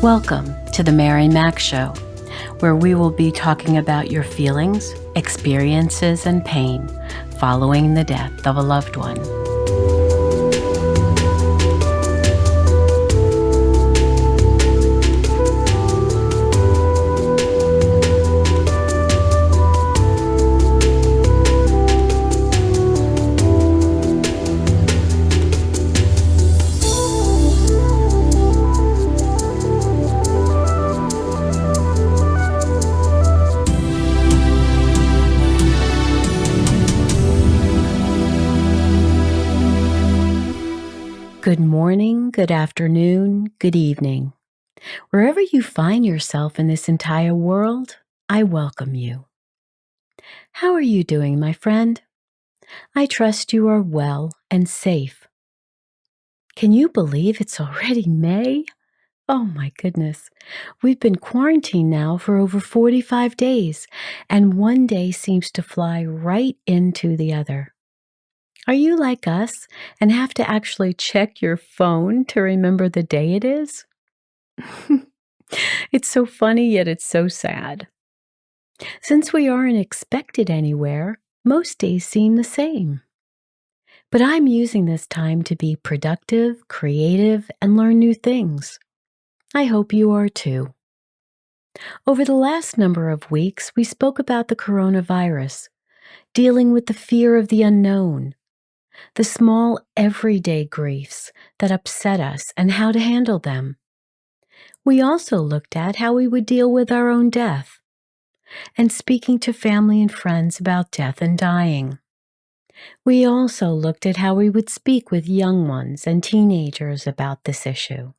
Welcome to the Mary Mac Show, where we will be talking about your feelings, experiences, and pain following the death of a loved one. Good morning, good afternoon, good evening. Wherever you find yourself in this entire world, I welcome you. How are you doing, my friend? I trust you are well and safe. Can you believe it's already May? Oh my goodness. We've been quarantined now for over 45 days, and one day seems to fly right into the other. Are you like us and have to actually check your phone to remember the day it is? It's so funny, yet it's so sad. Since we aren't expected anywhere, most days seem the same. But I'm using this time to be productive, creative, and learn new things. I hope you are too. Over the last number of weeks, we spoke about the coronavirus, dealing with the fear of the unknown, the small everyday griefs that upset us and how to handle them. We also looked at how we would deal with our own death and speaking to family and friends about death and dying. We also looked at how we would speak with young ones and teenagers about this issue.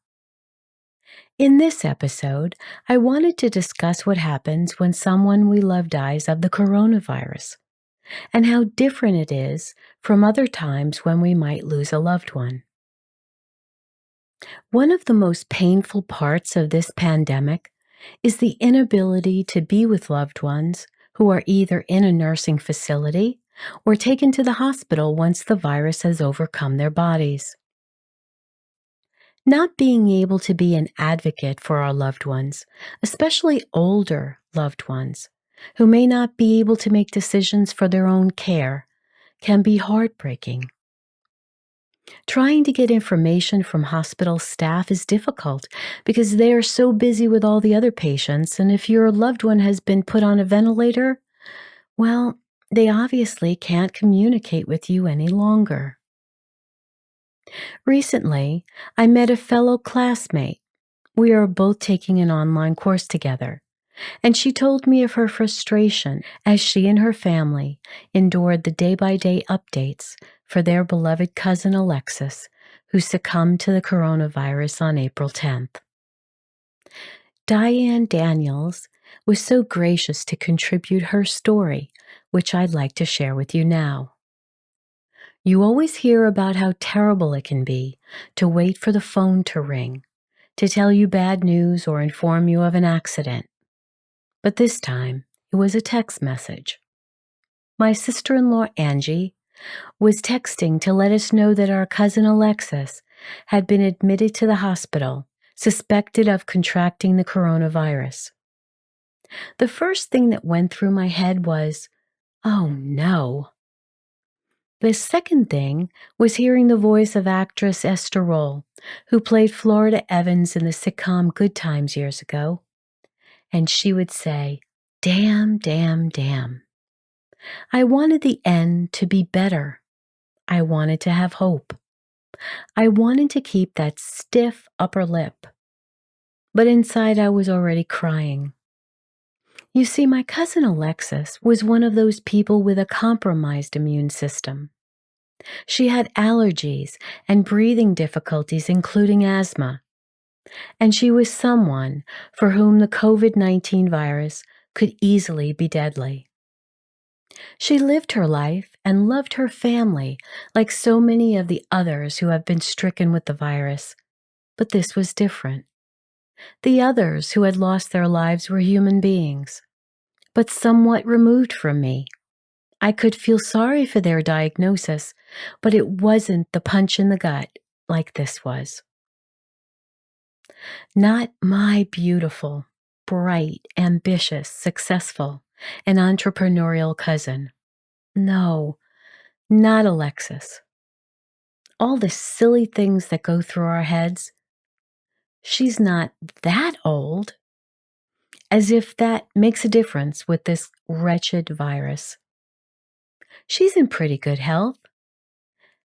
In this episode, I wanted to discuss what happens when someone we love dies of the coronavirus, and how different it is from other times when we might lose a loved one. One of the most painful parts of this pandemic is the inability to be with loved ones who are either in a nursing facility or taken to the hospital once the virus has overcome their bodies. Not being able to be an advocate for our loved ones, especially older loved ones, who may not be able to make decisions for their own care, can be heartbreaking. Trying to get information from hospital staff is difficult because they are so busy with all the other patients, and if your loved one has been put on a ventilator, well, they obviously can't communicate with you any longer. Recently, I met a fellow classmate. We are both taking an online course together, and she told me of her frustration as she and her family endured the day-by-day updates for their beloved cousin Alexis, who succumbed to the coronavirus on April 10th. Dianne was so gracious to contribute her story, which I'd like to share with you now. You always hear about how terrible it can be to wait for the phone to ring, to tell you bad news or inform you of an accident. But this time, it was a text message. My sister-in-law, Angie, was texting to let us know that our cousin Alexis had been admitted to the hospital, suspected of contracting the coronavirus. The first thing that went through my head was, oh no. The second thing was hearing the voice of actress Esther Roll, who played Florida Evans in the sitcom Good Times years ago. And she would say, damn, damn, damn. I wanted the end to be better. I wanted to have hope. I wanted to keep that stiff upper lip. But inside I was already crying. You see, my cousin Alexis was one of those people with a compromised immune system. She had allergies and breathing difficulties, including asthma. And she was someone for whom the COVID-19 virus could easily be deadly. She lived her life and loved her family like so many of the others who have been stricken with the virus. But this was different. The others who had lost their lives were human beings, but somewhat removed from me. I could feel sorry for their diagnosis, but it wasn't the punch in the gut like this was. Not my beautiful, bright, ambitious, successful, and entrepreneurial cousin. No, not Alexis. All the silly things that go through our heads. She's not that old. As if that makes a difference with this wretched virus. She's in pretty good health.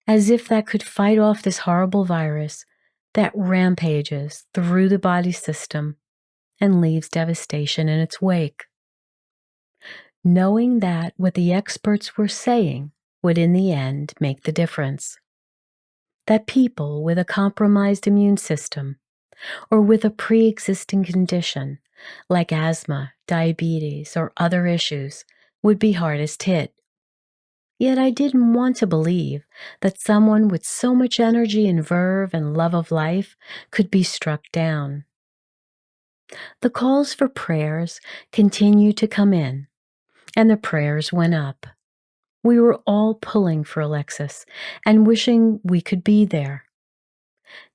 As if that could fight off this horrible virus that rampages through the body system and leaves devastation in its wake. Knowing that what the experts were saying would in the end make the difference. That people with a compromised immune system or with a pre-existing condition like asthma, diabetes, or other issues would be hardest hit. Yet I didn't want to believe that someone with so much energy and verve and love of life could be struck down. The calls for prayers continued to come in, and the prayers went up. We were all pulling for Alexis and wishing we could be there.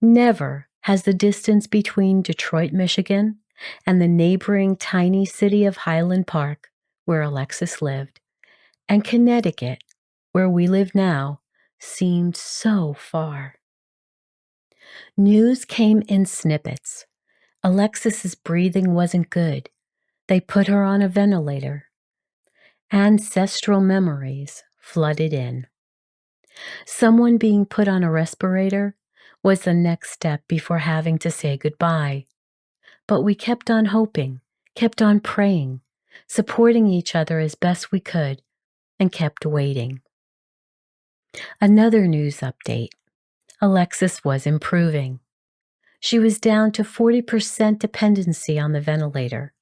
Never has the distance between Detroit, Michigan, and the neighboring tiny city of Highland Park, where Alexis lived, and Connecticut, where we live now, seemed so far. News came in snippets. Alexis's breathing wasn't good. They put her on a ventilator. Ancestral memories flooded in. Someone being put on a respirator was the next step before having to say goodbye. But we kept on hoping, kept on praying, supporting each other as best we could, and kept waiting. Another news update. Alexis was improving. She was down to 40% dependency on the ventilator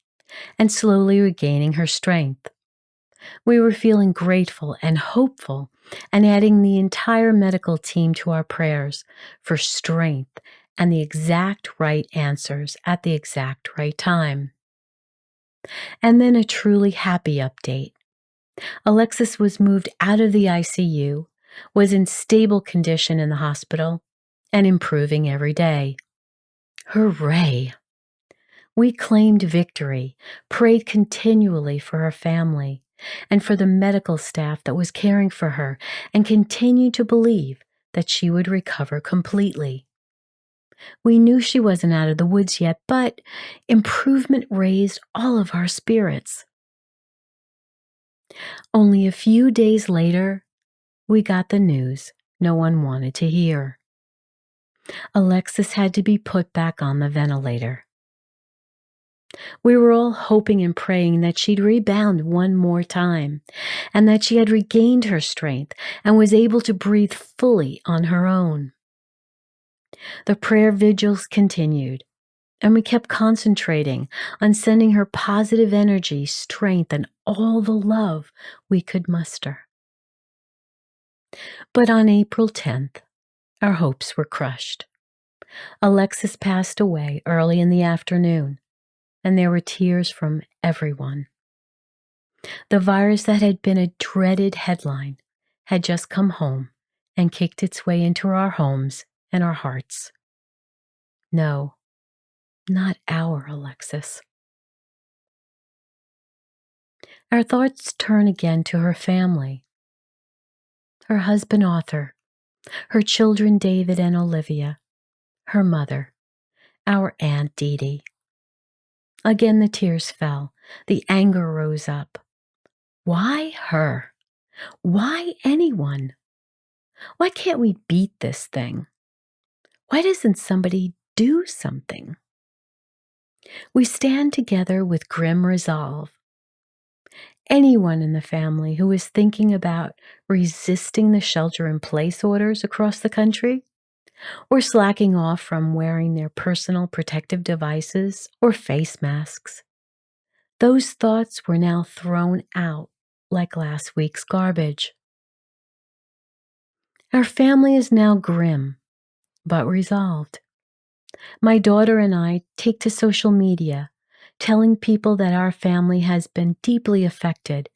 and slowly regaining her strength. We were feeling grateful and hopeful and adding the entire medical team to our prayers for strength and the exact right answers at the exact right time. And then a truly happy update. Alexis was moved out of the ICU, was in stable condition in the hospital, and improving every day. Hooray! We claimed victory, prayed continually for her family and for the medical staff that was caring for her, and continued to believe that she would recover completely. We knew she wasn't out of the woods yet, but improvement raised all of our spirits. Only a few days later, we got the news no one wanted to hear. Alexis had to be put back on the ventilator. We were all hoping and praying that she'd rebound one more time, and that she had regained her strength and was able to breathe fully on her own. The prayer vigils continued, and we kept concentrating on sending her positive energy, strength, and all the love we could muster. But on April 10th, our hopes were crushed. Alexis passed away early in the afternoon, and there were tears from everyone. The virus that had been a dreaded headline had just come home and kicked its way into our homes and our hearts. No, not our Alexis. Our thoughts turn again to her family. Her husband Arthur, her children David and Olivia, her mother, our Aunt Dee Dee. Again the tears fell, the anger rose up. Why her? Why anyone? Why can't we beat this thing? Why doesn't somebody do something? We stand together with grim resolve. Anyone in the family who is thinking about resisting the shelter-in-place orders across the country, or slacking off from wearing their personal protective devices or face masks, those thoughts were now thrown out like last week's garbage. Our family is now grim, but resolved. My daughter and I take to social media, telling people that our family has been deeply affected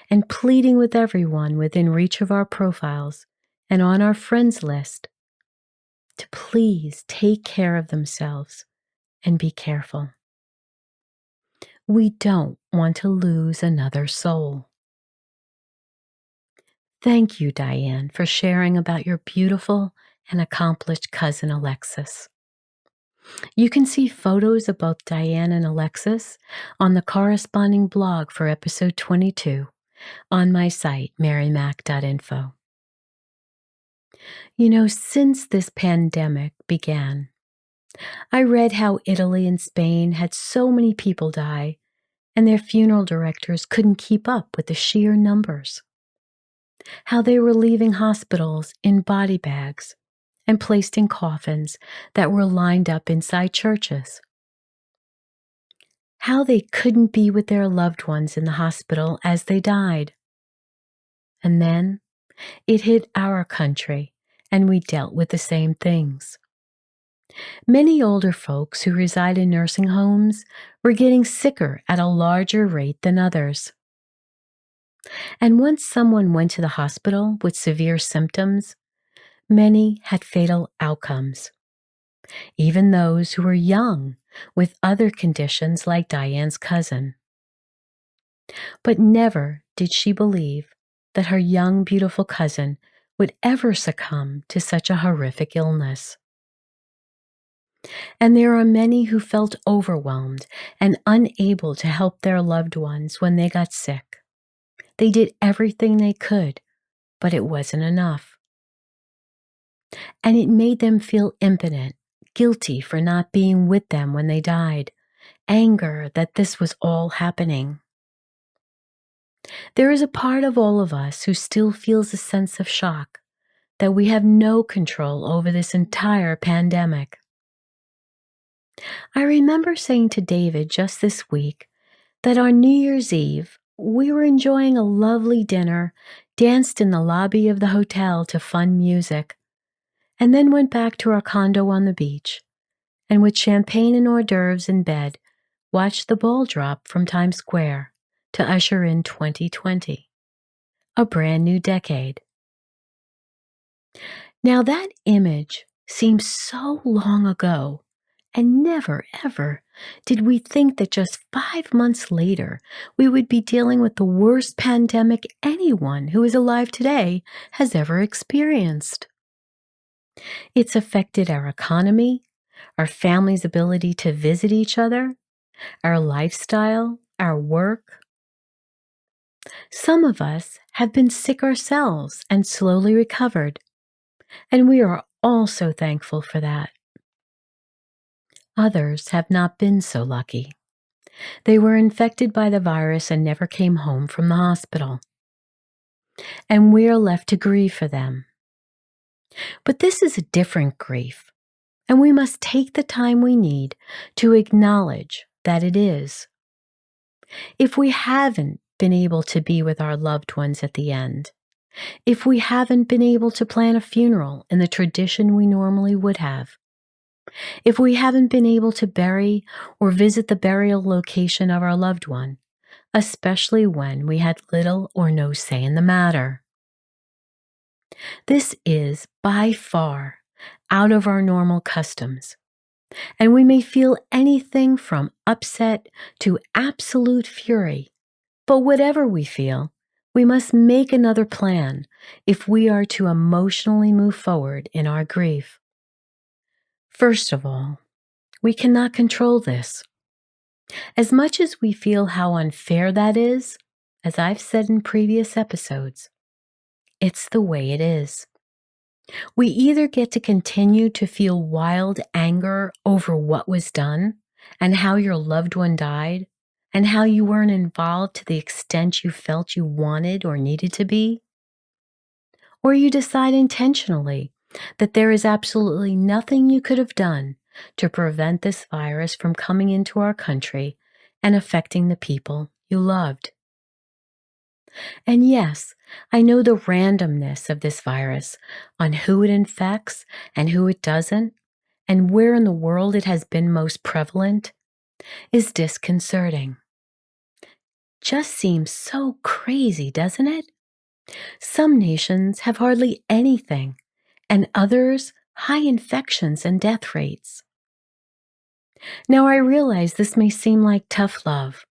and pleading with everyone within reach of our profiles and on our friends list to please take care of themselves and be careful. We don't want to lose another soul. Thank you, Dianne, for sharing about your beautiful and accomplished cousin Alexis. You can see photos of both Dianne and Alexis on the corresponding blog for episode 22 on my site, marymac.info. Since this pandemic began, I read how Italy and Spain had so many people die, and their funeral directors couldn't keep up with the sheer numbers. How they were leaving hospitals in body bags and placed in coffins that were lined up inside churches. How they couldn't be with their loved ones in the hospital as they died. And then it hit our country, and we dealt with the same things. Many older folks who reside in nursing homes were getting sicker at a larger rate than others. And once someone went to the hospital with severe symptoms, many had fatal outcomes. Even those who were young with other conditions like Dianne's cousin. But never did she believe that her young, beautiful cousin would ever succumb to such a horrific illness. And there are many who felt overwhelmed and unable to help their loved ones when they got sick. They did everything they could, but it wasn't enough. And it made them feel impotent, guilty for not being with them when they died, anger that this was all happening. There is a part of all of us who still feels a sense of shock that we have no control over this entire pandemic. I remember saying to David just this week that on New Year's Eve, we were enjoying a lovely dinner, danced in the lobby of the hotel to fun music, and then went back to our condo on the beach, and with champagne and hors d'oeuvres in bed, watched the ball drop from Times Square to usher in 2020, a brand new decade. Now that image seems so long ago, and never, ever did we think that just 5 months later we would be dealing with the worst pandemic anyone who is alive today has ever experienced. It's affected our economy, our family's ability to visit each other, our lifestyle, our work. Some of us have been sick ourselves and slowly recovered, and we are all so thankful for that. Others have not been so lucky. They were infected by the virus and never came home from the hospital. And we are left to grieve for them. But this is a different grief, and we must take the time we need to acknowledge that it is. If we haven't been able to be with our loved ones at the end, if we haven't been able to plan a funeral in the tradition we normally would have, if we haven't been able to bury or visit the burial location of our loved one, especially when we had little or no say in the matter. This is, by far, out of our normal customs, and we may feel anything from upset to absolute fury. But whatever we feel, we must make another plan if we are to emotionally move forward in our grief. First of all, we cannot control this. As much as we feel how unfair that is, as I've said in previous episodes, it's the way it is. We either get to continue to feel wild anger over what was done and how your loved one died and how you weren't involved to the extent you felt you wanted or needed to be, or you decide intentionally that there is absolutely nothing you could have done to prevent this virus from coming into our country and affecting the people you loved. And yes, I know the randomness of this virus on who it infects and who it doesn't, and where in the world it has been most prevalent, is disconcerting. Just seems so crazy, doesn't it? Some nations have hardly anything, and others high infections and death rates. Now, I realize this may seem like tough love,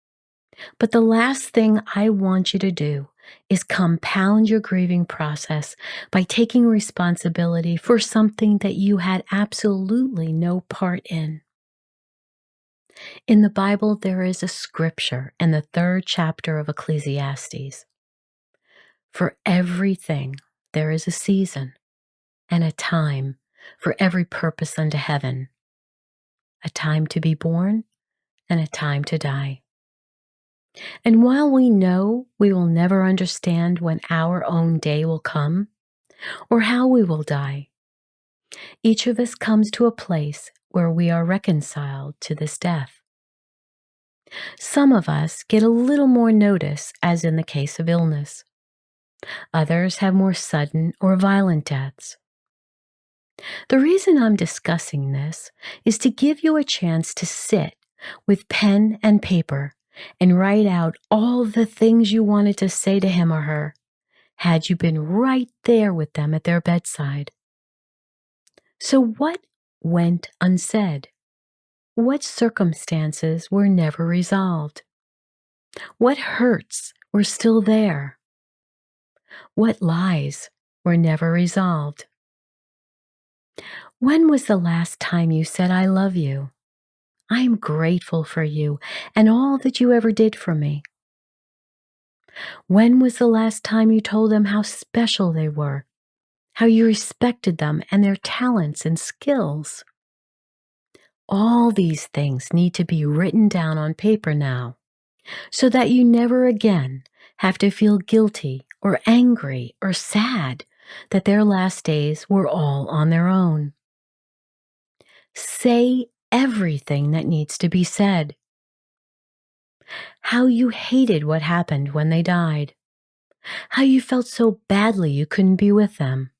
but the last thing I want you to do is compound your grieving process by taking responsibility for something that you had absolutely no part in. In the Bible, there is a scripture in the 3rd chapter of Ecclesiastes. For everything, there is a season and a time for every purpose under heaven, a time to be born and a time to die. And while we know we will never understand when our own day will come or how we will die, each of us comes to a place where we are reconciled to this death. Some of us get a little more notice, as in the case of illness. Others have more sudden or violent deaths. The reason I'm discussing this is to give you a chance to sit with pen and paper and write out all the things you wanted to say to him or her had you been right there with them at their bedside. So what went unsaid? What circumstances were never resolved? What hurts were still there? What lies were never resolved? When was the last time you said, "I love you"? "I am grateful for you and all that you ever did for me"? When was the last time you told them how special they were, how you respected them and their talents and skills? All these things need to be written down on paper now, so that you never again have to feel guilty or angry or sad that their last days were all on their own. Say everything that needs to be said. How you hated what happened when they died. How you felt so badly you couldn't be with them.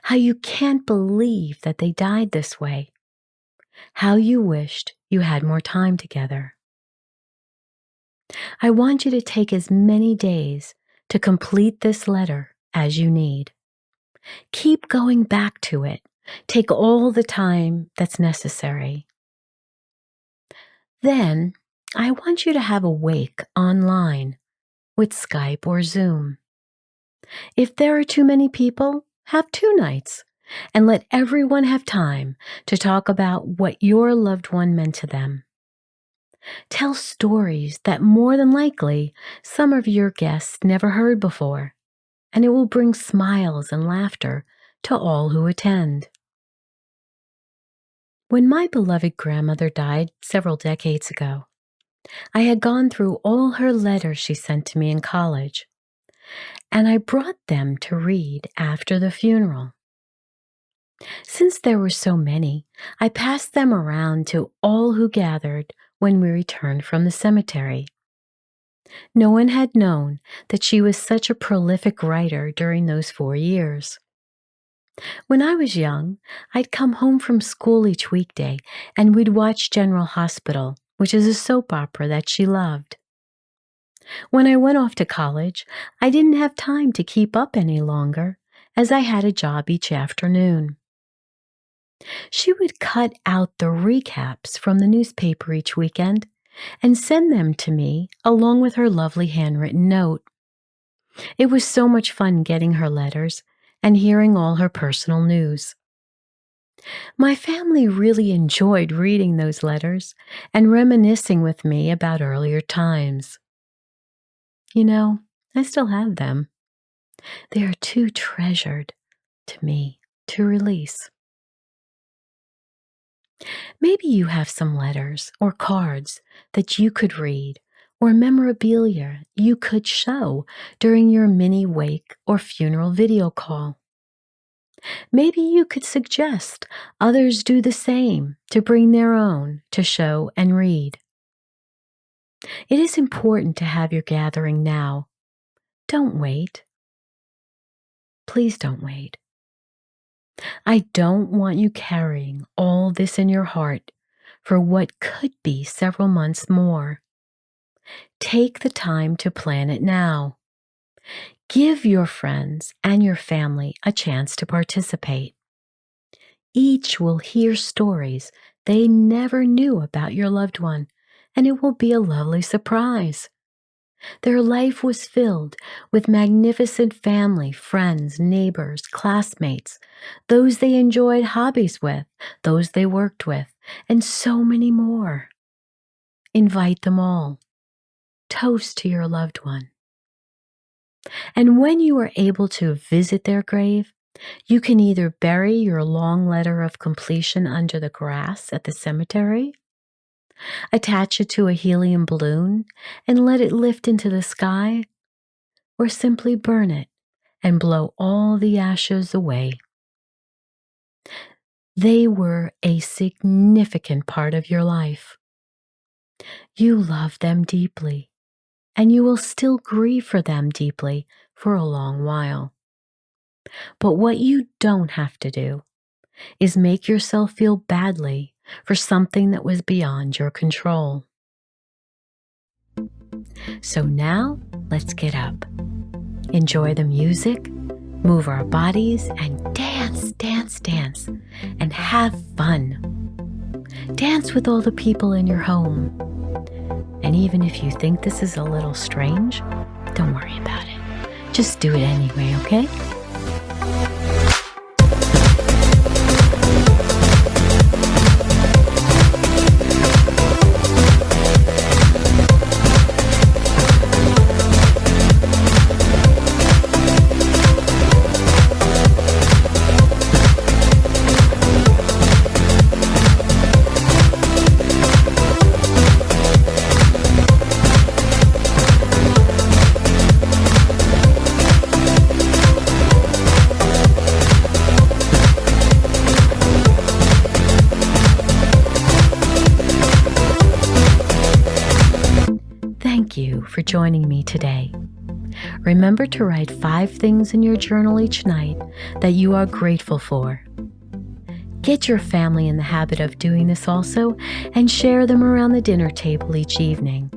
How you can't believe that they died this way. How you wished you had more time together. I want you to take as many days to complete this letter as you need. Keep going back to it. Take all the time that's necessary. Then, I want you to have a wake online with Skype or Zoom. If there are too many people, have 2 nights and let everyone have time to talk about what your loved one meant to them. Tell stories that more than likely some of your guests never heard before, and it will bring smiles and laughter to all who attend. When my beloved grandmother died several decades ago, I had gone through all her letters she sent to me in college, and I brought them to read after the funeral. Since there were so many, I passed them around to all who gathered when we returned from the cemetery. No one had known that she was such a prolific writer during those 4 years. When I was young, I'd come home from school each weekday and we'd watch General Hospital, which is a soap opera that she loved. When I went off to college, I didn't have time to keep up any longer, as I had a job each afternoon. She would cut out the recaps from the newspaper each weekend and send them to me along with her lovely handwritten note. It was so much fun getting her letters and hearing all her personal news. My family really enjoyed reading those letters and reminiscing with me about earlier times. You know, I still have them. They are too treasured to me to release. Maybe you have some letters or cards that you could read or memorabilia you could show during your mini wake or funeral video call. Maybe you could suggest others do the same to bring their own to show and read. It is important to have your gathering now. Don't wait. Please don't wait. I don't want you carrying all this in your heart for what could be several months more. Take the time to plan it now. Give your friends and your family a chance to participate. Each will hear stories they never knew about your loved one, and it will be a lovely surprise. Their life was filled with magnificent family, friends, neighbors, classmates, those they enjoyed hobbies with, those they worked with, and so many more. Invite them all. Toast to your loved one. And when you are able to visit their grave, you can either bury your long letter of completion under the grass at the cemetery, attach it to a helium balloon and let it lift into the sky, or simply burn it and blow all the ashes away. They were a significant part of your life. You love them deeply, and you will still grieve for them deeply for a long while. But what you don't have to do is make yourself feel badly for something that was beyond your control. So now, let's get up. Enjoy the music, move our bodies, and dance, dance, dance, and have fun. Dance with all the people in your home. And even if you think this is a little strange, don't worry about it. Just do it anyway, okay? Thank you for joining me today. Remember to write 5 things in your journal each night that you are grateful for. Get your family in the habit of doing this also, and share them around the dinner table each evening.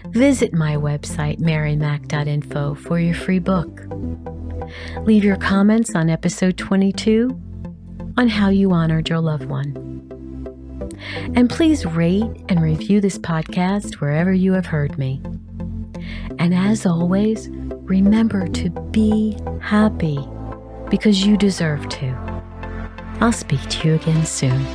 Visit my website, marymac.info, for your free book. Leave your comments on episode 22 on how you honored your loved one. And please rate and review this podcast wherever you have heard me. And as always, remember to be happy because you deserve to. I'll speak to you again soon.